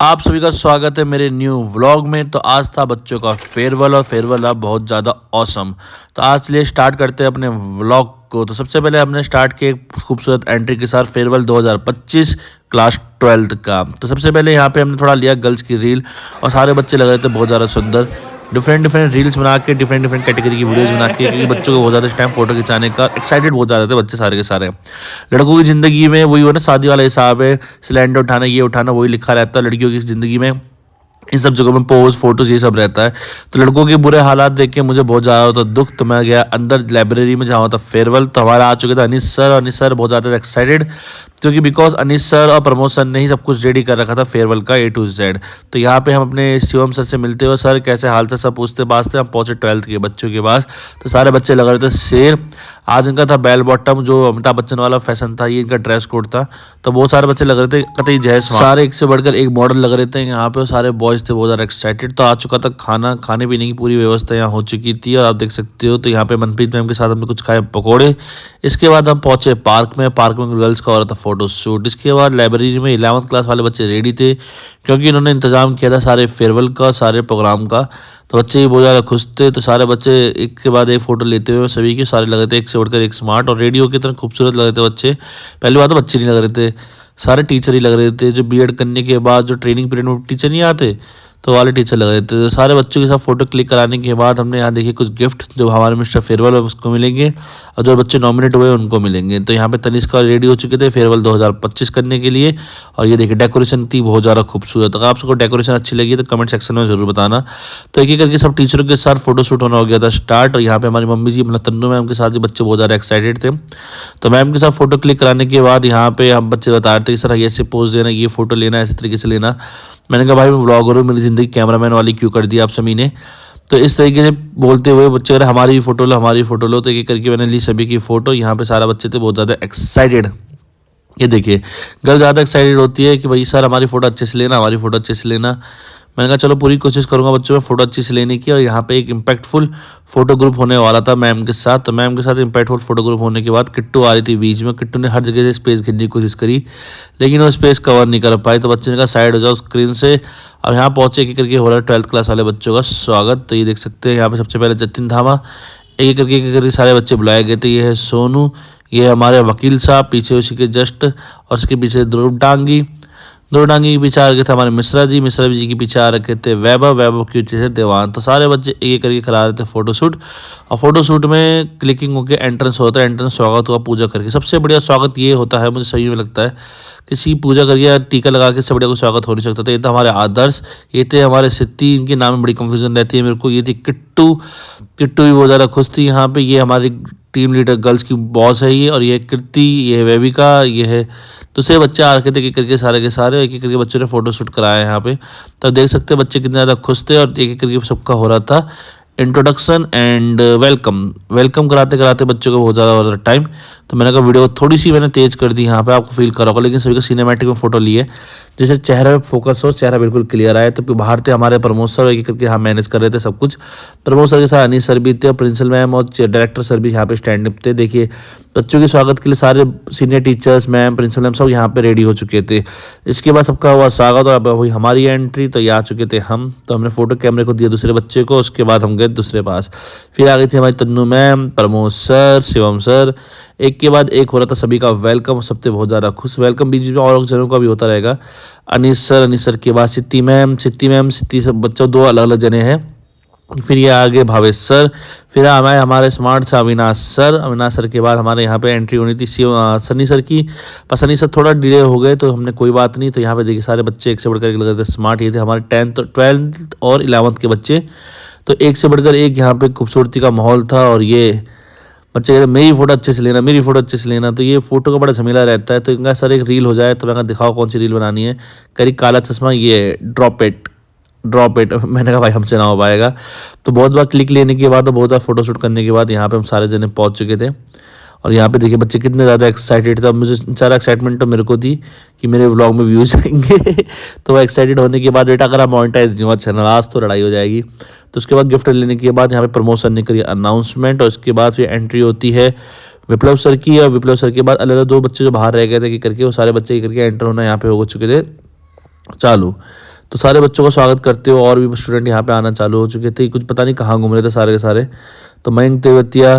आप सभी का स्वागत है मेरे न्यू व्लॉग में। तो आज था बच्चों का फेयरवेल और फेयरवेल रहा बहुत ज़्यादा ऑसम। तो आज चलिए स्टार्ट करते हैं अपने व्लॉग को। तो सबसे पहले हमने स्टार्ट किया एक खूबसूरत एंट्री के साथ फेयरवेल 2025 क्लास 12th का। तो सबसे पहले यहाँ पे हमने थोड़ा लिया गर्ल्स की रील और सारे बच्चे लग रहे थे बहुत ज़्यादा सुंदर। डिफरेंट रील्स बना के डिफरेंट कैटेगरी की वीडियोस बना के, क्योंकि बच्चों को बहुत ज़्यादा इस टाइम फोटो खिंचाने का एक्साइटेड बहुत ज़्यादा थे बच्चे सारे के सारे। लड़कों की ज़िंदगी में वही हो ना, शादी वाला हिसाब है, सिलेंडर उठाना ये उठाना वही लिखा रहता है। लड़कियों की ज़िंदगी में इन सब जगहों में पोज फोटोज ये सब रहता है। तो लड़कों के बुरे हालात देख के मुझे बहुत ज़्यादा होता दुख। तो मैं गया अंदर लाइब्रेरी में जहाँ होता फेयरवेल। तो हमारा आ चुके थे अनीस सर, और अनीस सर बहुत ज़्यादा एक्साइटेड, क्योंकि बिकॉज अनीस सर और प्रमोद सर ने ही सब कुछ रेडी कर रखा था फेयरवेल का A to Z। तो यहाँ पे हम अपने शिवम सर से मिलते हुए, सर कैसे हाल था सब पूछते पाछते हम पहुँचे 12th के बच्चों के पास। तो सारे बच्चे लग रहे थे शेर। आज इनका था बेल बॉटम, जो अमिताभ बच्चन वाला फैशन था, ये इनका ड्रेस कोड था। तो बहुत सारे बच्चे लग रहे थे कतई जय स्वान, सारे एक से बढ़कर एक मॉडल लग रहे थे यहाँ पे। सारे बॉयज थे बहुत ज़्यादा एक्साइटेड। तो आ चुका था खाना, खाने पीने की पूरी व्यवस्था यहाँ हो चुकी थी और आप देख सकते हो। तो यहाँ पे मनप्रीत मैम के साथ हमने कुछ खाए पकौड़े। इसके बाद हम पहुंचे पार्क में गर्ल्स का हो रहा था फोटो शूट। इसके बाद लाइब्रेरी में 11th क्लास वाले बच्चे रेडी थे, क्योंकि इन्होंने इंतजाम किया था सारे फेयरवेल का, सारे प्रोग्राम का। तो बच्चे भी बहुत ज़्यादा खुश थे। तो सारे बच्चे एक के बाद एक फ़ोटो लेते हुए सभी के सारे लग रहे थे एक से बढ़कर एक स्मार्ट और रेडियो की तरह खूबसूरत लग रहे थे बच्चे। पहली बात तो बच्चे नहीं लग रहे थे, सारे टीचर ही लग रहे थे। जो B.Ed करने के बाद जो ट्रेनिंग पीरियड में टीचर नहीं आते, तो वाले टीचर लग रहे थे। तो सारे बच्चों के साथ फोटो क्लिक कराने के बाद हमने यहाँ देखिए कुछ गिफ्ट जो हमारे मिस्टर फेयरवेल है उसको मिलेंगे, और जो बच्चे नॉमिनेट हुए उनको मिलेंगे। तो यहाँ पे तनिष्का रेडी हो चुके थे फेयरवेल 2025 करने के लिए। और ये देखिए डेकोरेशन थी बहुत ज़्यादा खूबसूरत। अगर आप सबको डेकोरेशन अच्छी लगी तो कमेंट सेक्शन में ज़रूर बताना। तो एक एक करके सब टीचरों के साथ फोटो शूट होना हो गया था स्टार्ट। और यहाँ पे हमारी मम्मी जी मतलब तन्नू मैम के साथ भी बच्चे बहुत ज़्यादा एक्साइटेड थे। तो मैम के साथ फोटो क्लिक कराने के बाद यहाँ पे हम बच्चे बता रहे थे कि सर ऐसे पोज देना, ये फोटो लेना, ऐसे तरीके से लेना। मैंने कहा भाई मैं व्लॉगर हूँ, मेरी ज़िंदगी कैमरामैन वाली क्यों कर दी आप सभी ने। तो इस तरीके से बोलते हुए बच्चे कह रहे हमारी भी फ़ोटो लो, हमारी फ़ोटो लो। तो एक करके मैंने ली सभी की फ़ोटो। यहाँ पे सारा बच्चे थे बहुत ज़्यादा एक्साइटेड। ये देखिए गर्ल ज़्यादा एक्साइटेड होती है कि भाई सर हमारी फ़ोटो अच्छे से लेना, हमारी फ़ोटो अच्छे से लेना। मैंने कहा चलो पूरी कोशिश करूंगा बच्चों में फ़ोटो अच्छी से लेने की। और यहाँ पे एक इम्पैक्टफुल फोटो ग्रुप होने वाला था मैम के साथ। तो मैम के साथ इम्पैक्टफुल फोटो ग्रुप होने के बाद किट्टू आ रही थी बीच में। किट्टू ने हर जगह से स्पेस घेरने की कोशिश करी, लेकिन वो स्पेस कवर नहीं कर पाई। तो बच्चे ने कहा साइड हो जाओ स्क्रीन से। अब यहाँ पहुँचे एक करके हो रहा है 12th क्लास वाले बच्चों का स्वागत। तो ये देख सकते हैं यहाँ पे सबसे पहले जतिन धामा, एक करके सारे बच्चे बुलाए गए थे। ये है सोनू, ये हमारे वकील साहब, पीछे उसी के जस्ट और उसके पीछे ध्रुव डांगी। ध्रुव डांगी के पीछे आ रखे थे हमारे मिश्रा जी के पीछे आ रखे थे वैभव के पीछे से देवान। तो सारे बच्चे एक करके करा रहे थे फोटोशूट। और फोटोशूट में क्लिकिंग होकर एंट्रेंस होता है, एंट्रेंस स्वागत हुआ पूजा करके। सबसे बढ़िया स्वागत ये होता है, मुझे सही में लगता है, किसी पूजा करके टीका लगा के सबसे बढ़िया कोई स्वागत हो नहीं सकता था। ये था हमारे आदर्श, ये थे हमारे सिद्धि, इनके नाम में बड़ी कंफ्यूजन रहती है मेरे को। ये थी किट्टू, किट्टू भी बहुत ज़्यादा खुश थी यहाँ पे। ये हमारी टीम लीडर गर्ल्स की बॉस है ये। और ये कृति, ये है वेविका, ये है दूसरे बच्चे आ रखे थे एक करके सारे के सारे। एक एक करके बच्चों ने फोटो शूट कराया यहाँ पे। तो देख सकते हैं बच्चे कितने ज़्यादा खुश थे। और एक एक करके सबका हो रहा था इंट्रोडक्शन एंड वेलकम कराते कराते बच्चों को बहुत ज़्यादा हो रहा था टाइम। तो मैंने कहा वीडियो थोड़ी सी मैंने तेज़ कर दी यहाँ पे, आपको फील करा होगा, लेकिन सभी का सिनेमैटिक में फोटो लिए जैसे चेहरे पे फोकस हो, चेहरा बिल्कुल क्लियर आए। तो बाहर थे हमारे प्रमोद सर, एक करके हाँ मैनेज कर रहे थे सब कुछ। प्रमोद सर के साथ अनीस सर भी थे, और प्रिंसिपल मैम और डायरेक्टर सर भी यहाँ पे स्टैंड अप थे। देखिए बच्चों के स्वागत के लिए सारे senior teachers, ma'am, principal ma'am सब यहाँ पे रेडी हो चुके थे। इसके बाद सबका हुआ स्वागत और अब हुई हमारी एंट्री। तो ये आ चुके थे हम। तो हमने फोटो कैमरे को दिया दूसरे बच्चे को, उसके बाद हम गए दूसरे पास। फिर आ गई थी हमारी Tannu ma'am, Pramod sir, Shivam sir. एक के बाद एक हो रहा था सभी का वेलकम, सब थे बहुत ज़्यादा खुश। वेलकम बीच बीच में और जनों का भी होता रहेगा। अनीस सर के बाद सिद्धि मैम, सिद्धि सब बच्चों दो अलग अलग जने हैं। फिर ये आगे भावेश सर, फिर हमारे स्मार्ट से अविनाश सर के बाद हमारे यहाँ पे एंट्री होनी थी सनी सर की। पर सनी सर थोड़ा डिले हो गए, तो हमने कोई बात नहीं। तो यहाँ पे देखिए सारे बच्चे एक से बढ़कर एक लग रहे थे स्मार्ट। ये थे हमारे 10th 12th और 11th के बच्चे। तो एक से बढ़कर एक यहाँ पे खूबसूरती का माहौल था। और ये बच्चे कहते मेरी फोटो अच्छे से लेना, मेरी फोटो अच्छे से लेना। तो ये फोटो का बड़ा झमेला रहता है। तो इनका सर एक रील हो जाए, तो मैं कहा दिखाओ कौन सी रील बनानी है। करी काला चश्मा, ये ड्रॉप इट। मैंने कहा भाई हमसे ना हो पाएगा। तो बहुत बार क्लिक लेने के बाद और बहुत बार फोटोशूट करने के बाद यहाँ पे हम सारे जने पहुँच चुके थे। और यहाँ पे देखिए बच्चे कितने ज़्यादा एक्साइटेड थे। अब मुझे सारा एक्साइटमेंट तो मेरे को थी कि मेरे व्लॉग में व्यूज़ आएंगे। तो वो एक्साइटेड होने के बाद बेटा अगर आप मोनेटाइज नहीं हुआ चैनल आज तो लड़ाई हो जाएगी। तो उसके बाद गिफ्ट लेने के बाद यहाँ पे प्रमोशन ने करी अनाउंसमेंट। और उसके बाद फिर एंट्री होती है विप्लव सर की। और विप्लव सर के बाद अलग अलग दो बच्चे जो बाहर रह गए थे कि करके वो सारे बच्चे करके एंटर होना यहाँ पे हो चुके थे। चालू। तो सारे बच्चों का स्वागत करते हुए और भी स्टूडेंट यहाँ पे आना चालू हो चुके थे, कुछ पता नहीं कहाँ घूम रहे थे सारे के सारे। तो मयंक तेवतिया,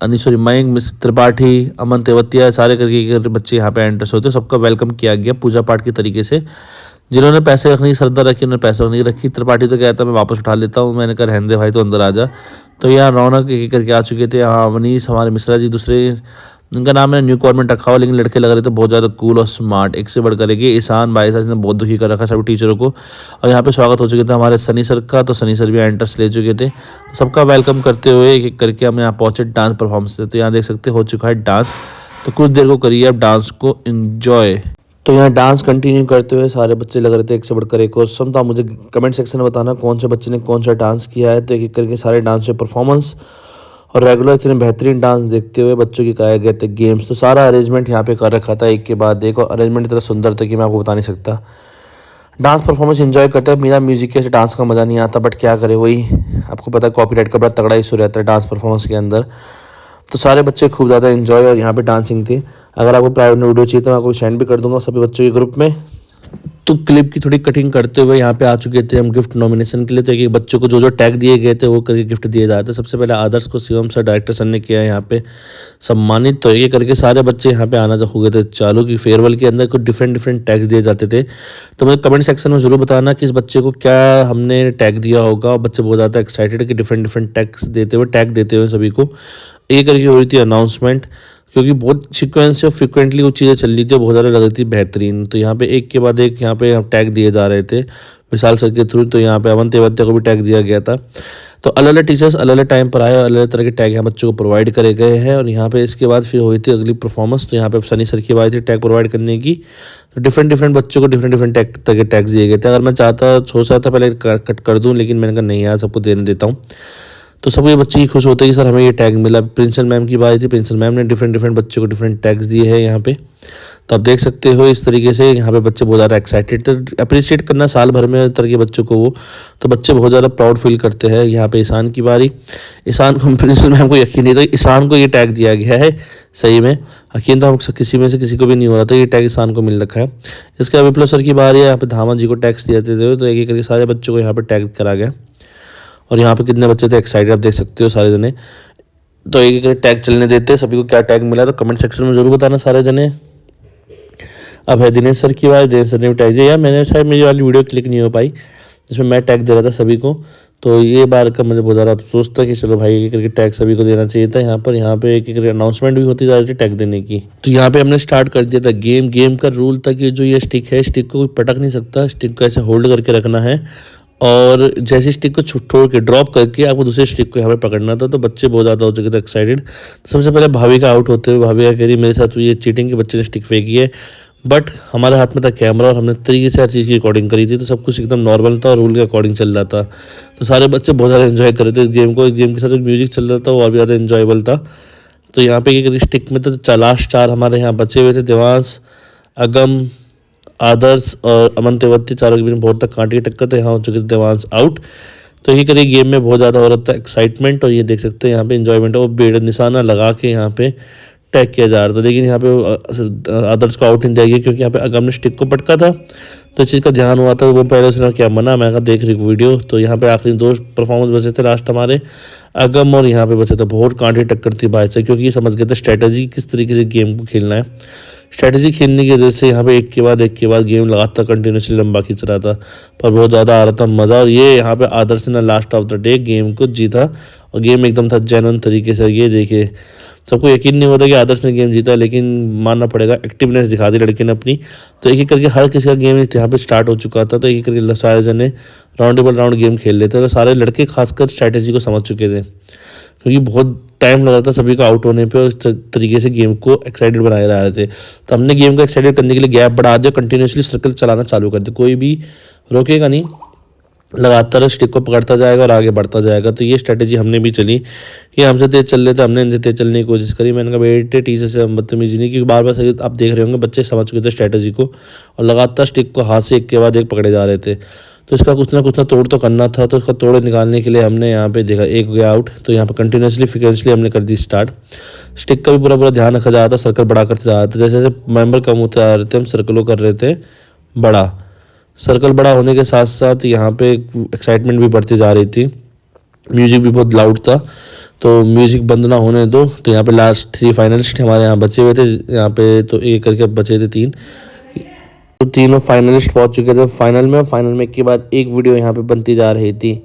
सॉरी मयंक मिस त्रिपाठी, अमन तेवतिया, सारे करके बच्चे यहाँ पे एंटर्स होते, सबका वेलकम किया गया पूजा पाठ के तरीके से। जिन्होंने पैसे रखने की श्रद्धा रखी उन्होंने पैसे रखने की रखी। त्रिपाठी तो कहता मैं वापस उठा लेता हूँ, मैंने कहा रहने दे भाई, तो अंदर आ जा। तो यहाँ रौनक एक करके आ चुके थे, यहाँ अवनीश हमारे मिश्रा जी दूसरे, इनका नाम है न्यू कॉर्नमेंट रखा हुआ, लेकिन लड़के लग रहे थे बहुत ज़्यादा कूल और स्मार्ट, एक से बढ़कर एक। ईशान भाई साहब ने बहुत दुखी कर रखा सभी टीचरों को। और यहाँ पे स्वागत हो चुके थे हमारे सनी सर का, तो सनी सर भी एंट्रेंस ले चुके थे। तो सबका वेलकम करते हुए एक एक करके हम यहाँ पहुँचे डांस परफॉर्मेंस से। तो यहाँ देख सकते हो चुका है डांस, तो कुछ देर को करिए अब डांस को इन्जॉय। तो यहाँ डांस कंटिन्यू करते हुए सारे बच्चे लग रहे थे एक से बढ़कर एक औसम। तो आप मुझे कमेंट सेक्शन में बताना कौन से बच्चे ने कौन सा डांस किया है। तो एक एक करके सारे डांस में परफॉर्मेंस और रेगुलर इतने बेहतरीन डांस देखते हुए बच्चों की कराए गए थे गेम्स। तो सारा अरेंजमेंट यहाँ पे कर रखा था एक के बाद एक, और अरेंजमेंट इतना सुंदर था कि मैं आपको बता नहीं सकता। डांस परफॉर्मेंस एंजॉय करते हैं, मेरा म्यूजिक के डांस का मज़ा नहीं आता, बट क्या करें, वही आपको पता है कॉपीराइट का बड़ा तगड़ा इशू रहता है डांस परफॉर्मेंस के अंदर। तो सारे बच्चे खूब ज़्यादा एंजॉय और यहाँ पे डांसिंग थी। अगर आपको प्राइवेट में वीडियो चाहिए तो मैं आपको सेंड भी कर दूंगा सभी बच्चों के ग्रुप में। तो क्लिप की थोड़ी कटिंग करते हुए यहाँ पे आ चुके थे हम गिफ्ट नॉमिनेशन के लिए। तो एक बच्चों को जो जो टैग दिए गए थे वो करके गिफ्ट दिए जा रहे थे। सबसे पहले आदर्श को शिवम सर डायरेक्टर सर ने किया यहाँ पे सम्मानित। तो ये करके सारे बच्चे यहाँ पे आना हो गए थे चालू की फेयरवेल के अंदर कुछ डिफरेंट डिफरेंट टैग्स दिए जाते थे। तो मुझे कमेंट सेक्शन में ज़रूर बताना कि इस बच्चे को क्या हमने टैग दिया होगा। और बच्चे बहुत ज़्यादा एक्साइटेड कि डिफरेंट डिफरेंट टैग देते हुए सभी को ये करके हो रही थी अनाउंसमेंट, क्योंकि बहुत सीक्वेंस से फ्रिक्वेंटली वो चीज़ें चल रही थी, बहुत ज़्यादा लग रही थी बेहतरीन। तो यहाँ पे एक के बाद एक यहाँ पे टैग दिए जा रहे थे विशाल सर के थ्रू। तो यहाँ पे अमन तेवतिया को भी टैग दिया गया था। तो अलग अलग टीचर्स अलग अलग टाइम पर आए और अलग अलग तरह के टैग यहाँ बच्चों को प्रोवाइड करे गए हैं। और यहाँ पे इसके बाद फिर हुई थी अगली परफॉर्मेंस। तो यहाँ पे सनी सर की बात थी टैग प्रोवाइड करने की। तो डिफरेंट डिफरेंट बच्चों को डिफरेंट डिफरेंट तरह के टैग्स दिए गए थे। अगर मैं चाहता सोच रहा था पहले कट कर दूँ, लेकिन मैंने कहा नहीं यार सबको देने देता हूँ। तो सब ये बच्चे ही खुश होते हैं कि सर हमें ये टैग मिला। प्रिंसिपल मैम की बात थी, प्रिंसिपल मैम ने डिफरेंट डिफरेंट बच्चों को डिफरेंट टैग्स दिए हैं यहाँ पे। तो आप देख सकते हो इस तरीके से यहाँ पे बच्चे बहुत ज़्यादा एक्साइटेड थे। अप्रिशिएट करना साल भर में तरह के बच्चों को वो, तो बच्चे बहुत ज़्यादा प्राउड फील करते हैं। यहाँ पे ईशान की बारी, ईशान को प्रिंसिपल मैम को यकीन नहीं था ईशान को ये टैग दिया गया है। सही में यकीन तो हम किसी में से किसी को भी नहीं हो रहा था ये टैग ईशान को मिल रखा है। इसके बाद विप्लव सर की बारी है, यहाँ पे धामा जी को टैग्स दिए थे। तो एक एक करके सारे बच्चों को यहाँ पे टैग करा गया। और यहाँ पे कितने बच्चे थे एक्साइटेड आप देख सकते हो सारे जने। तो एक एक टैग चलने देते सभी को क्या टैग मिला, तो कमेंट सेक्शन में जरूर बताना सारे जने। अब है दिनेश सर की बात, दिनेश सर ने भी टैग दिया। यार मैंने शायद मेरी वाली वीडियो क्लिक नहीं हो पाई जिसमें मैं टैग दे रहा था सभी को। तो ये बार का मुझे बहुत ज़्यादा अफसोस था कि चलो भाई एक करके टैग सभी को देना चाहिए था। यहाँ पे एक एक अनाउंसमेंट भी होती जा रही थी टैग देने की। तो यहाँ पे हमने स्टार्ट कर दिया था गेम का रूल था कि जो ये स्टिक है, स्टिक को कोई पटक नहीं सकता, स्टिक को ऐसे होल्ड करके रखना है और जैसे स्टिक को छोड़ के ड्रॉप करके आपको दूसरे स्टिक को यहाँ पे पकड़ना था। तो बच्चे बहुत ज़्यादा हो चुके थे एक्साइटेड। तो सबसे पहले भाभी का आउट होते हुए भाभी का कह रही मेरे साथ ये चीटिंग के बच्चे ने स्टिक फेंकी है, बट हमारे हाथ में था कैमरा और हमने तरीके से हर चीज़ की रिकॉर्डिंग करी थी। तो सब कुछ एकदम नॉर्मल था और रूल के अकॉर्डिंग चल रहा था। तो सारे बच्चे बहुत ज़्यादा एंजॉय कर रहे थे इस गेम को। इस गेम के साथ जो म्यूजिक चल रहा था वो और भी ज़्यादा इन्जॉयबल था। तो यहाँ पे एक स्टिक में तो लास्ट 4 हमारे यहाँ बचे हुए थे, देवांश, अगम, आदर्श और अमन तेवती, चारों के बीच में बहुत तक कांटे की टक्कर। तो यहाँ हो चुके थे देवांश आउट। तो ये करिए गेम में बहुत ज़्यादा हो रहा था एक्साइटमेंट। और ये देख सकते हैं यहाँ पे इन्जॉयमेंट है, वो बेड़ निशाना लगा के यहाँ पे टैग किया जा रहा था। लेकिन यहाँ पे आदर्श को आउट नहीं दिया गया क्योंकि यहाँ पे अगम ने स्टिक को पटका था। तो इस चीज़ का ध्यान हुआ था, वो पहले उसने क्या मना, मैं कहा देख रही वीडियो। तो यहाँ पे आखिरी 2 परफॉर्मेंस बचे थे लास्ट हमारे, अगम और यहाँ पे बचे थे। बहुत कांटे टक्कर थी भाई से, क्योंकि ये समझ गए थे स्ट्रैटेजी किस तरीके से गेम को खेलना है। स्ट्रैटेजी खेलने की वजह से यहाँ पे एक के बाद गेम लगातार कंटिन्यूसली लंबा खींच रहा था, पर बहुत ज़्यादा आ रहा था मज़ा। और ये यहाँ पे आदर्श ने last of the day game को जीता और गेम एकदम था जेन्युइन तरीके से। ये देखिए सबको यकीन नहीं होता कि आदर्श ने गेम जीता, लेकिन मानना पड़ेगा एक्टिवनेस दिखा दी लड़के ने अपनी। तो एक एक करके हर किसी का गेम यहाँ पे स्टार्ट हो चुका था। तो एक एक करके सारे जने राउंडेबल राउंड गेम खेल लेते थे। तो सारे लड़के खासकर स्ट्रैटेजी को समझ चुके थे, क्योंकि बहुत टाइम लगा था सभी को आउट होने पे और इस तरीके से गेम को एक्साइटेड बनाए जा रहे थे। तो हमने गेम को एक्साइटेड करने के लिए गैप बढ़ा दिया, कंटिन्यूसली सर्कल चलाना चालू कर दिया, कोई भी रोकेगा नहीं, लगातार स्टिक को पकड़ता जाएगा और आगे बढ़ता जाएगा। तो ये स्ट्रैटेजी हमने भी चली। ये हमसे तेज चल रहे थे, हमने इनसे तेज चलने की कोशिश करी। मैंने कहा बेटे टीचर से बदतमीजी नहीं, क्योंकि बार बार आप देख रहे होंगे बच्चे समझ चुके थे स्ट्रैटेजी को और लगातार स्टिक को हाथ से एक के बाद एक पकड़े जा रहे थे। तो इसका कुछ ना तोड़ तो करना था। तो इसका तोड़ निकालने के लिए हमने यहाँ पे देखा एक गया आउट। तो यहाँ पे कंटिन्यूसली फ्रिक्वेंसली हमने कर दी स्टार्ट। स्टिक का भी पूरा ध्यान रखा जा रहा था, सर्कल बड़ा करते जा रहा था। जैसे जैसे मेंबर कम होते आ रहे थे हम सर्कलों कर रहे थे बड़ा। सर्कल बड़ा होने के साथ साथ यहाँ पे एक्साइटमेंट भी बढ़ती जा रही थी। म्यूजिक भी बहुत लाउड था, तो म्यूजिक बंद ना होने दो। तो यहाँ पे लास्ट 3 फाइनलिस्ट हमारे यहाँ बचे हुए थे। यहाँ पे तो एक करके बचे थे 3, तो तीनों फाइनलिस्ट पहुंच चुके थे फाइनल में। फाइनल में के बाद एक वीडियो यहाँ पे बनती जा रही थी।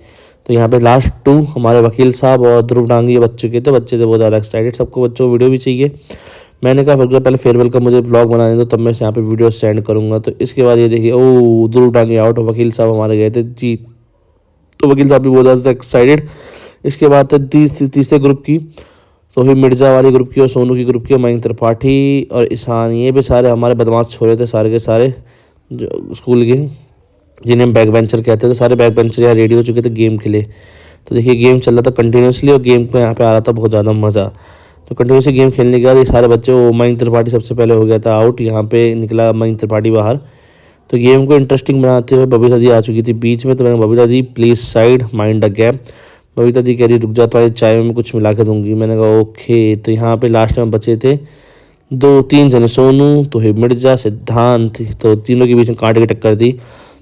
तो यहाँ पे लास्ट 2 हमारे वकील साहब और ध्रुव डांगी बच चुके थे। बच्चे थे बहुत ज़्यादा एक्साइटेड, सबको बच्चों को वीडियो भी चाहिए। मैंने कहा फिर पहले फेयरवेल का मुझे ब्लॉग बनाने दो, तब मैं यहाँ पे वीडियो सेंड करूँगा। तो इसके बाद ये देखिए, ओ ध्रुव डांगी आउट, वकील साहब हमारे गए थे जीत। तो वकील साहब भी बहुत ज़्यादा एक्साइटेड। इसके बाद तीसरे ग्रुप की, तो फिर मिर्ज़ा वाली ग्रुप की और सोनू की ग्रुप की, मयंक त्रिपाठी और ईशान, ये भी सारे हमारे बदमाश छोरे थे सारे के सारे जो स्कूल के, जिन्हें हम बैक बेंचर कहते थे। सारे बैक बेंचर यहाँ रेडी हो चुके थे गेम के लिए। तो देखिए गेम चल रहा था कंटिन्यूसली, और गेम में यहाँ पे आ रहा था बहुत ज़्यादा मज़ा। तो कंटिन्यूसली गेम खेलने के बाद ये सारे बच्चे, वो मयंक त्रिपाठी सबसे पहले हो गया था आउट, यहाँ पे निकला मयंक त्रिपाठी बाहर। तो गेम को इंटरेस्टिंग बनाते हुए बबीता दी आ चुकी थी बीच में। तो मैंने Babita di please side mind the gap. Babita di कह रही रुक जा, तो चाय में कुछ मिला के दूंगी। मैंने कहा ओके। तो यहाँ पे लास्ट में बचे थे 2-3 जने, सोनू, तो ही मिर्जा, सिद्धांत। तो तीनों के बीच में कांटे की टक्कर दी।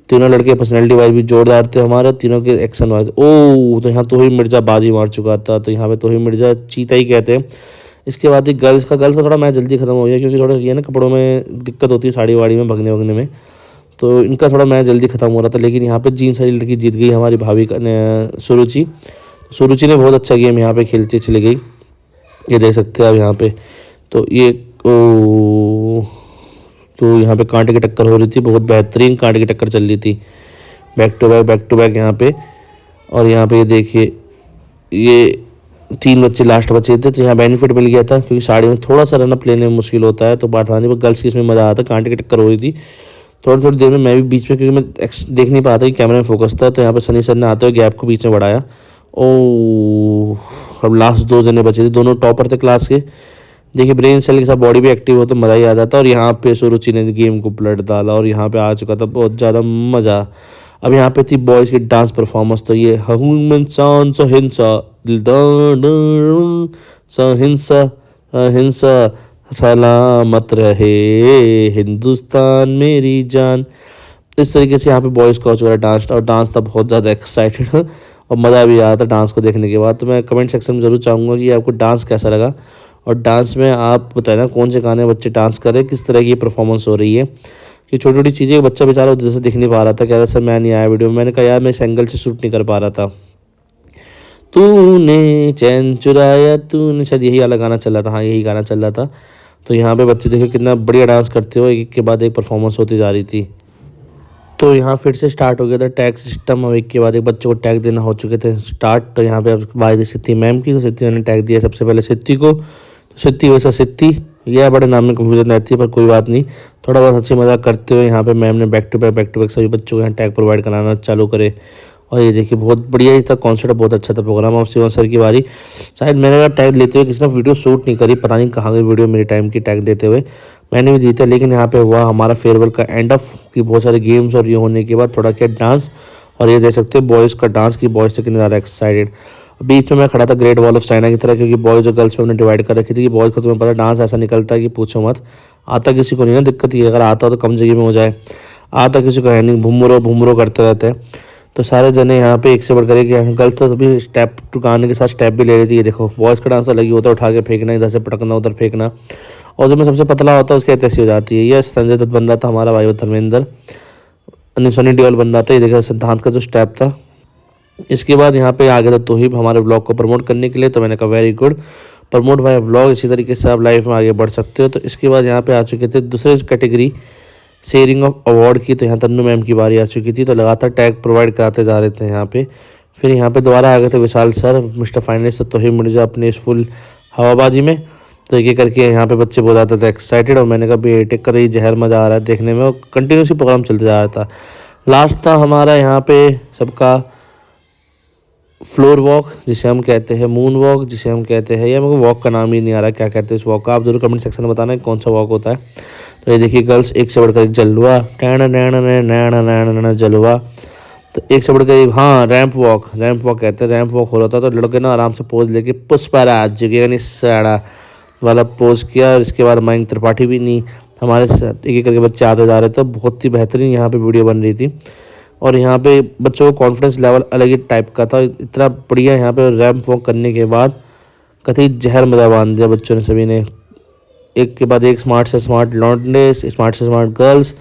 तीनों लड़के पर्सनैलिटी वाइज भी जोरदार थे हमारे, तीनों के एक्शन वाइज। ओ तो यहाँ तो ही मिर्जा बाजी मार चुका था। तो यहाँ पे तो ही मिर्जा चीता ही कहते हैं। इसके बाद ही गर्ल्स का थोड़ा मैच जल्दी खत्म हो गया, क्योंकि थोड़ा ये ना कपड़ों में दिक्कत होती है, साड़ी वाड़ी में भगने वगने में। तो इनका थोड़ा मैच जल्दी खत्म हो रहा था। लेकिन यहाँ पे जीन्स वाली लड़की जीत गई, हमारी भाभी सुरुचि। सुरुचि ने बहुत अच्छा गेम यहाँ पे खेलती चली गई, ये देख सकते हैं आप यहाँ पे। तो ये तो यहाँ पे कांटे की टक्कर हो रही थी, बहुत बेहतरीन कांटे की टक्कर चल रही थी, बैक टू बैक यहाँ पे। और यहाँ पे ये देखिए, ये 3 बच्चे लास्ट बचे थे। तो यहाँ बेनिफिट मिल गया था, क्योंकि साड़ी में थोड़ा सा रनअप लेने में मुश्किल होता है। तो बात आने पर गर्ल्स की इसमें मज़ा आता, कांटे की टक्कर हो रही थी। थोड़ी देर में मैं भी बीच में, क्योंकि मैं देख नहीं पाता कि कैमरे में फोकस था। तो यहाँ पे सनी सर ने आते हुए गैप को बीच में बढ़ाया। ओ अब लास्ट 2 जने बचे थे, दोनों टॉपर थे क्लास के। देखिए ब्रेन सेल के साथ बॉडी भी एक्टिव हो तो मज़ा ही आ जाता। और यहाँ पे सुरुचि ने गेम को पलट डाला, और यहाँ पे आ चुका था बहुत ज़्यादा मज़ा। अब यहाँ पे थी बॉयज़ की डांस परफॉर्मेंस। तो ये हिंसा हिंसा सलामत रहे हिंदुस्तान मेरी जान, इस तरीके से यहाँ पे बॉयज़ का हो चुका है डांस। और डांस था बहुत ज़्यादा एक्साइटेड और मज़ा भी आया था डांस को देखने के बाद। तो मैं कमेंट सेक्शन में ज़रूर चाहूँगा कि आपको डांस कैसा लगा, और डांस में आप बताएं ना कौन से गाने बच्चे डांस कर रहे हैं, किस तरह की परफॉर्मेंस हो रही है। कि छोटी छोटी चीज़ें बच्चा बेचारा उधर से दिख नहीं पा रहा था, कह रहा सर मैं नहीं आया वीडियो में। मैंने कहा यार मैं इस एंगल से शूट नहीं कर पा रहा था। तूने चैन चुराया तूने, शायद यही वाला गाना चल रहा था। हाँ यही गाना चल रहा था। तो यहाँ पे बच्चे देखो कितना बढ़िया डांस करते हो, एक के बाद एक परफॉर्मेंस होती जा रही थी। तो यहाँ फिर से स्टार्ट हो गया था टैग सिस्टम। अब एक के बाद एक बच्चों को टैग देना हो चुके थे स्टार्ट। तो यहाँ पे अब बात सिद्धि मैम की। तो सिद्धि ने टैग दिया सबसे पहले सिद्धि को। तो सिद्धि वैसा सिद्धि, यह बड़े नाम में कंफ्यूजन रहती है, पर कोई बात नहीं। थोड़ा बहुत हंसी मजाक करते हुए यहाँ पे मैम ने बैक टू बैक सभी बच्चों को यहाँ टैग प्रोवाइड कराना चालू करे। और ये देखिए बहुत बढ़िया ही था कॉन्सेप्ट, बहुत अच्छा था प्रोग्राम। अब शिवम सर की बारी। शायद मैंने टैग लेते हुए किसी ने वीडियो शूट नहीं करी, पता नहीं कहाँ गई वीडियो मेरे टाइम की टैग देते हुए। मैंने भी दी थी, लेकिन यहाँ पे हुआ हमारा फेयरवेल का एंड ऑफ की बहुत सारे गेम्स और ये होने के बाद थोड़ा क्या डांस। और ये देख सकते हो बॉयज़ का डांस की, बॉयज़ से कितने ज़्यादा एक्साइटेड। बीच में मैं खड़ा था ग्रेट वॉल ऑफ चाइना की तरह, क्योंकि बॉयज़ और गर्ल्स में हमने डिवाइड कर रखी थी कि बॉयज़ का तुम्हें पता डांस ऐसा निकलता है कि पूछो मत। आता किसी को नहीं ना, दिक्कत ये अगर आता हो तो कम जगह में हो जाए, आता किसी को है नहीं, भुमरो करते रहते हैं। तो सारे जने यहाँ पे एक से बढ़कर एक, गर्ल्स तो सभी स्टेप टू गाने के साथ स्टेप भी ले रही थी। ये देखो बॉयज़ का डांस अलग ही होता है, उठा के फेंकना, इधर से पटकना उधर फेंकना। और जो मैं सबसे पतला होता है उसकी ऐसी हो जाती है। ये संजय दत्त बन रहा था हमारा भाई धर्मेंद्र, सनी देओल बन रहा था। ये देखा सिद्धांत का जो स्टेप था। इसके बाद यहाँ पे आ गया था तोहिब हमारे ब्लॉग को प्रमोट करने के लिए। तो मैंने कहा very good, promote my blog, इसी तरीके से आप लाइफ में आगे बढ़ सकते हो। तो इसके बाद यहाँ पे आ चुके थे दूसरे कैटेगरी शेयरिंग ऑफ अवार्ड की। तो यहाँ तन्नू मैम की बारी आ चुकी थी। तो लगातार टैग प्रोवाइड कराते जा रहे थे यहाँ पे। फिर यहाँ पे दोबारा आ गए थे विशाल सर, मिस्टर फाइनलिस्ट तोहिब मिर्जा अपने इस फुल हवाबाजी में। तो एक करके यहाँ पे बच्चे बहुत ज़्यादा थे एक्साइटेड। और मैंने कहा बेटे कर ही जहर मज़ा आ रहा है देखने में। और कंटिन्यूसली प्रोग्राम चलते जा रहा था। लास्ट था हमारा यहाँ पे सबका फ्लोर वॉक, जिसे हम कहते हैं मून वॉक, जिसे हम कहते हैं, या मेरे को वॉक का नाम ही नहीं आ रहा क्या कहते हैं इस वॉक का। आप जरूर कमेंट सेक्शन में बताना है कौन सा वॉक होता है। तो ये देखिए गर्ल्स एक से बढ़कर एक जलवा, टैन जलवा। तो एक से बढ़कर एक, हाँ रैंप वॉक कहते हैं, रैंप वॉक हो रहा था। तो लड़के ना आराम से पोज लेके पुष्पराज जगह साड़ा वाला पोज किया। और इसके बाद मयंक त्रिपाठी भी नहीं, हमारे साथ एक एक करके बच्चे आते जा रहे थे। बहुत ही बेहतरीन यहाँ पे वीडियो बन रही थी और यहाँ पे बच्चों को कॉन्फिडेंस लेवल अलग ही टाइप का था। इतना बढ़िया यहाँ पे रैंप वॉक करने के बाद कतई जहर मजा बांध दिया बच्चों ने सभी ने। एक के बाद एक स्मार्ट से स्मार्ट लौंडे, स्मार्ट से स्मार्ट गर्ल्स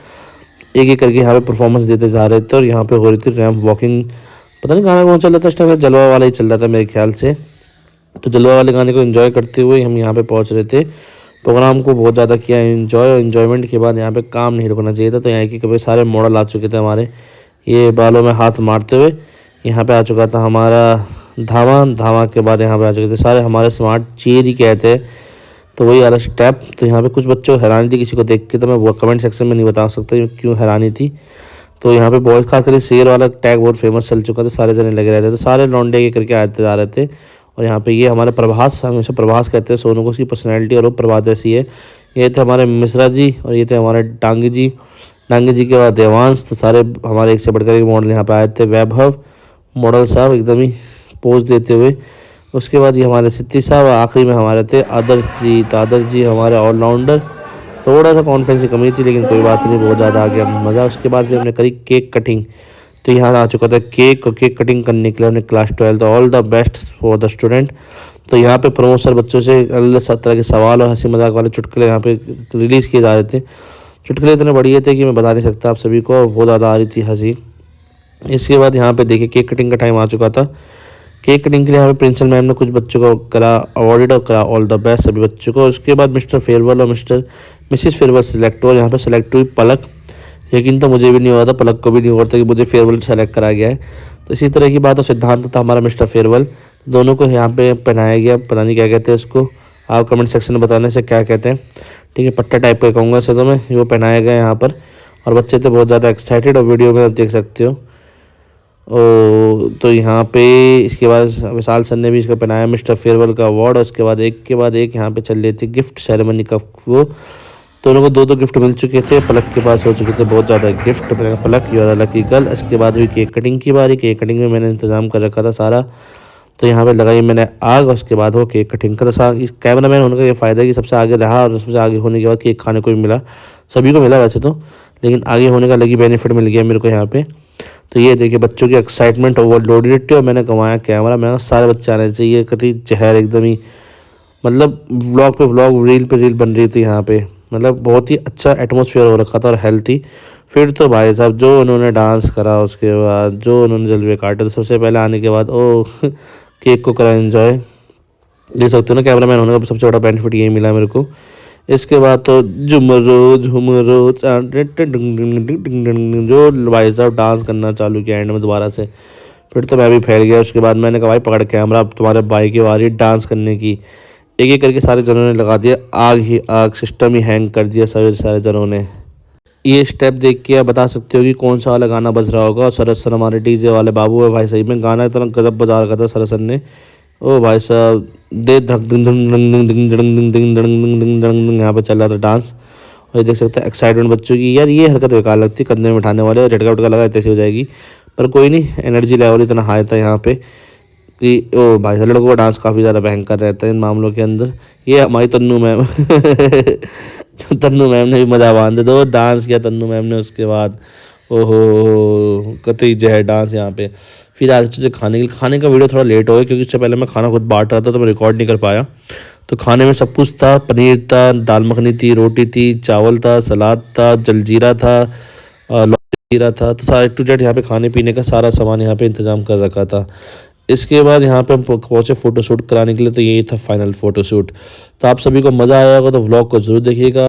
एक एक करके यहाँ पे परफॉर्मेंस देते जा रहे थे और यहाँ पे हो रही थी रैंप वॉकिंग। पता नहीं गाना कौन चल रहा था इस टाइम, जलवा वाला ही चल रहा था मेरे ख्याल से। तो जलवा वाले गाने को एंजॉय करते हुए हम यहाँ पे पहुँच रहे थे। प्रोग्राम को बहुत ज़्यादा किया एंजॉय और एंजॉयमेंट के बाद यहाँ पे काम नहीं रुकना चाहिए था। तो यहाँ के कभी सारे मॉडल आ चुके थे हमारे, ये बालों में हाथ मारते हुए। यहाँ पे आ चुका था हमारा धामा। धामा के बाद यहाँ पे आ चुके थे सारे हमारे स्मार्ट चेयर ही कहते हैं, तो वही वाला स्टेप। तो यहाँ पे कुछ बच्चों को हैरानी थी किसी को देख के, तो मैं वो कमेंट सेक्शन में नहीं बता सकता क्यों हैरानी थी। तो यहाँ पे बहुत खास करके शेर वाला टैग बहुत फेमस चल चुका था, सारे जने लगे रहते थे, तो सारे लौंडे ये करके आते जा रहे थे। और यहाँ पे ये हमारे प्रभास, हमेशा प्रभास कहते हैं सोनू को, उसकी पर्सनैलिटी और वो प्रभात ऐसी है। ये थे हमारे मिश्रा जी और ये थे हमारे डांगी जी। डांगी जी के बाद देवांश। तो सारे हमारे एक से बढ़कर एक मॉडल यहाँ पे आए थे। वैभव मॉडल साहब एकदम ही पोज देते हुए। उसके बाद ये हमारे सिद्धि साहब, आखिरी में हमारे थे आदर्श जी। तो आदर्श जी हमारे ऑलराउंडर। थोड़ा सा कॉन्फिडेंस की कमी थी लेकिन कोई बात नहीं, बहुत ज़्यादा आ गया मज़ा। उसके बाद फिर हमने करी केक कटिंग। तो यहाँ आ चुका था केक, और केक कटिंग करने के लिए हमने class 12 all the best for the student. तो यहाँ पे प्रमोद बच्चों से अलग तरह के सवाल और हंसी मजाक वाले चुटकुले यहाँ पे रिलीज़ किए जा रहे थे। चुटकुले इतने बढ़िया थे कि मैं बता नहीं सकता आप सभी को, बहुत ज़्यादा आ रही थी हंसी। इसके बाद यहाँ पे देखिए केक कटिंग का टाइम आ चुका था। केक कटिंग के लिए यहाँ पे प्रिंसिपल मैम ने कुछ बच्चों को करा अवॉर्डेड और करा ऑल द बेस्ट सभी बच्चों को। उसके बाद मिस्टर फेयरवेल और मिसिस फेयरवेल सिलेक्ट हुआ। यहाँ पे सेलेक्ट हुई पलक। यकीन तो मुझे भी नहीं हुआ था, पलक को भी नहीं हुआ था कि मुझे फेयरवेल सेलेक्ट करा गया है। तो इसी तरह की बात और सिद्धांत था हमारा मिस्टर फेयरवेल। दोनों को यहाँ पे पहनाया गया, पता नहीं क्या कहते हैं उसको, आप कमेंट सेक्शन में बताने से क्या कहते हैं। ठीक है, पट्टा टाइप का कहूँगा इसे तो मैं। वो पहनाया गया यहाँ पर और बच्चे थे बहुत ज़्यादा एक्साइटेड और वीडियो में आप देख सकते हो। तो यहाँ पे इसके बाद विशाल सर ने भी इसको पहनाया मिस्टर फेयरवेल का अवार्ड। और उसके बाद एक के बाद एक यहाँ पे चल रही थी गिफ्ट सेरेमनी का। वो दोनों को दो दो गिफ्ट मिल चुके थे। पलक के पास हो चुके थे बहुत ज़्यादा गिफ्ट। मैंने कहा पलक यू आर लकी गर्ल। इसके बाद हुई केक कटिंग की बारी। केक कटिंग में मैंने इंतज़ाम कर रखा था सारा, तो यहाँ पे लगाई मैंने आग। उसके बाद वो केक कटिंग का। तो इस कैमरा मैन होने का ये फ़ायदा है कि सबसे आगे रहा और सबसे आगे होने के बाद केक खाने को भी मिला। सभी को मिला वैसे तो, लेकिन आगे होने का अलग ही बेनिफिट मिल गया मेरे को यहाँ पे। तो ये देखिए बच्चों की एक्साइटमेंट ओवरलोडेड थी और मैंने कमाया कैमरा। मैंने सारे बच्चे आने चाहिए, कति जहर एकदम ही, मतलब व्लॉग पे व्लॉग, रील पे रील बन रही थी यहाँ पे। मतलब बहुत ही अच्छा एटमॉस्फेयर हो रखा था और हेल्थी। फिर तो भाई साहब जो उन्होंने डांस करा, उसके बाद जो उन्होंने जलवे काटे, तो सबसे पहले आने के बाद केक को करा एंजॉय। देख सकते हो ना, कैमरा मैन होने का सबसे बड़ा बेनिफिट यही मिला मेरे को। इसके बाद तो झुमरो झुमरो जो भाई साहब डांस करना चालू किया एंड में दोबारा से। फिर तो मैं भी फैल गया। उसके बाद मैंने कहा भाई पकड़ कैमरा, अब तुम्हारे भाई की बारी डांस करने की। एक एक करके सारे जनों ने लगा दिया आग ही आग, सिस्टम ही हैंग कर दिया सारे जनों ने। ये स्टेप देख के आप बता सकते हो कि कौन सा वाला गाना बज रहा होगा। और सरस सर हमारे डीजे वाले बाबू है भाई, सही में गाना इतना गजब बजा रखा था सरस सर ने। ओ भाई साहब दे धक दिन दिन दिन दिन दिन दिन दिन दिन यहाँ पे चल रहा था डांस। और ये देख सकते हैं एक्साइटमेंट बच्चों की। यार ये हरकत बेकार लगती है, कंधे में उठाने वाले, और झटका उटका लगा तैसे हो जाएगी। पर कोई नहीं, एनर्जी लेवल इतना हाई था यहाँ पे कि ओ भाई साहब लड़कों का डांस काफ़ी ज़्यादा भयंकर रहता है इन मामलों के अंदर। ये हमारी तन्नू मैम तन्नू मैम ने भी मज़ा बांध दो, डांस किया तन्नू मैम ने। उसके बाद ओहो कतई जहर डांस यहाँ पे। फिर आज चीज़ें खाने का वीडियो थोड़ा लेट हो गया क्योंकि इससे पहले मैं खाना खुद बांट रहा था तो मैं रिकॉर्ड नहीं कर पाया। तो खाने में सब कुछ था, पनीर था, दाल मखनी थी, रोटी थी, चावल था, सलाद था, जलजीरा था, लौकी जीरा था। तो सारा टू जेड यहाँ पे खाने पीने का सारा सामान यहाँ पे इंतज़ाम कर रखा था। इसके बाद यहाँ पे हम पहुँचे फ़ोटोशूट कराने के लिए। तो यही था फाइनल फ़ोटोशूट। तो आप सभी को मज़ा आया होगा तो व्लॉग को ज़रूर देखिएगा।